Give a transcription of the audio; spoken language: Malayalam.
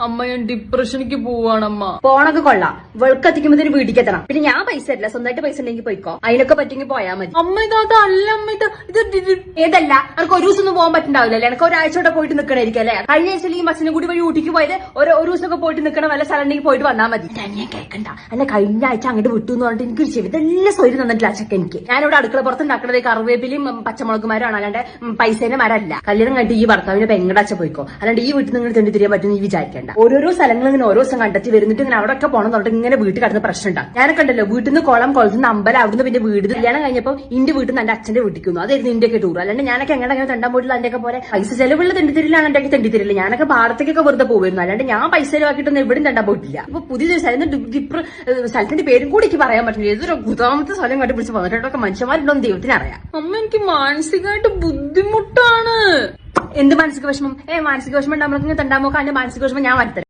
അമ്മ ഞാൻ ഡിപ്രഷനിക്ക് പോവാണമ്മ. പോണൊക്കെ കൊള്ളാം, വെളുക്കെത്തിക്കുമ്പോ വീട്ടിലേക്ക് എത്തണം. പിന്നെ ഞാൻ പൈസ തരില്ല, സ്വന്തമായിട്ട് പൈസ ഉണ്ടെങ്കിൽ പോയിക്കോ. അതിനൊക്കെ പറ്റുമെങ്കിൽ പോയാൽ മതി. അമ്മ ഇതല്ല അമ്മ, ഇത് ഏതല്ല, എനിക്ക് ഒരു ദിവസം ഒന്നും പോകാൻ പറ്റുണ്ടാവില്ലല്ലേ? എനിക്ക് ഒരാഴ്ചയോടെ പോയിട്ട് നിൽക്കണായിരിക്കും അല്ലേ? കഴിഞ്ഞ ആഴ്ച ഈ ബസ്സിനും കൂടി വഴി ഊട്ടിക്ക് പോയത് ഒരു ദിവസമൊക്കെ പോയിട്ട് നിൽക്കണം, വല്ല സ്ഥലം പോയിട്ട് വന്നാൽ മതി. ഞാൻ കേൾക്കണ്ട, എന്നെ കഴിഞ്ഞ ആഴ്ച അങ്ങോട്ട് വിട്ടു എന്ന് പറഞ്ഞിട്ട് എനിക്ക് ചെവി ഇതെല്ലാം സ്വയം തന്നിട്ടില്ല ചക്ക. എനിക്ക് ഞാനിവിടെ അടുക്കള പുറത്ത് ഉണ്ടാക്കുന്നത് കറിവേപ്പിലും പച്ചമുളകുമാരാണ്, അല്ലാണ്ട് പൈസേന്റെ മരമല്ല. കല്യാണം കണ്ടിട്ട് ഈ ഭർത്താവിന്റെ പെങ്ങടാച്ച പോയിക്കോ, അല്ലാണ്ട് ഈ വീട്ടിൽ നിങ്ങൾ തെണ്ടി തിരിയാൻ പറ്റും ഈ വിചാരിക്കേണ്ട. ഓരോരോ സ്ഥലങ്ങൾ ഇങ്ങനെ ഓരോ ദിവസം കണ്ടെത്തി വരുന്നിട്ട് ഇങ്ങനെ അവിടെ ഒക്കെ പോകണം എന്നിട്ട് ഇങ്ങനെ വീട്ടിൽ കിടന്ന പ്രശ്നം ഉണ്ടാകും. ഞാനൊക്കെ ഉണ്ടല്ലോ, വീട്ടിൽ നിന്ന് കുളത്തുനിന്ന് അമ്പലം, അവിടുന്ന് പിന്നെ വീട്. കല്യാണം കഴിഞ്ഞപ്പോൾ ഇന്റെ വീട്ടിൽ നിന്ന് എന്റെ അച്ഛന്റെ വീട്ടിക്കുന്നു. അതായിരുന്നു ഇന്ത്യയൊക്കെ ടൂർ. അല്ലാണ്ട് ഞാനൊക്കെ എങ്ങനെ തെണ്ടാൻ പോയിട്ടുള്ള അതിന്റെ പോലെ പൈസ ചെലവുള്ള തെണ്ടിത്തിരില്ലാണ് എന്റെ തെണ്ടിത്തിരില്ല. ഞാനൊക്കെ പാടത്തേക്കൊക്കെ വെറുതെ പോകുമായിരുന്നു, അല്ലാണ്ട് ഞാൻ പൈസ ചെലവാക്കിയിട്ടൊന്നും എവിടെയും തെണ്ടാൻ പോയിട്ടില്ല. അപ്പൊ പുതിയ സ്ഥലത്തിന്റെ പേരും കൂടി എനിക്ക് പറയാൻ പറ്റില്ല. ഏതൊരു ഗുദാമത്തെ സ്ഥലം കണ്ടുപിടിച്ച് വന്നിട്ടൊക്കെ മനുഷ്യന്മാരുണ്ടോ എന്ന് ദൈവത്തിന് അറിയാം. അമ്മ എനിക്ക് മാനസികമായിട്ട് ബുദ്ധിമുട്ടാണ്. എന്ത് മാനസിക വിഷമം? മാനസിക വിഷമം ഉണ്ടാകുമ്പോൾ തെണ്ടാൻ നോക്കാൻ മാനസിക വിഷമം ഞാൻ വരുത്തരാം.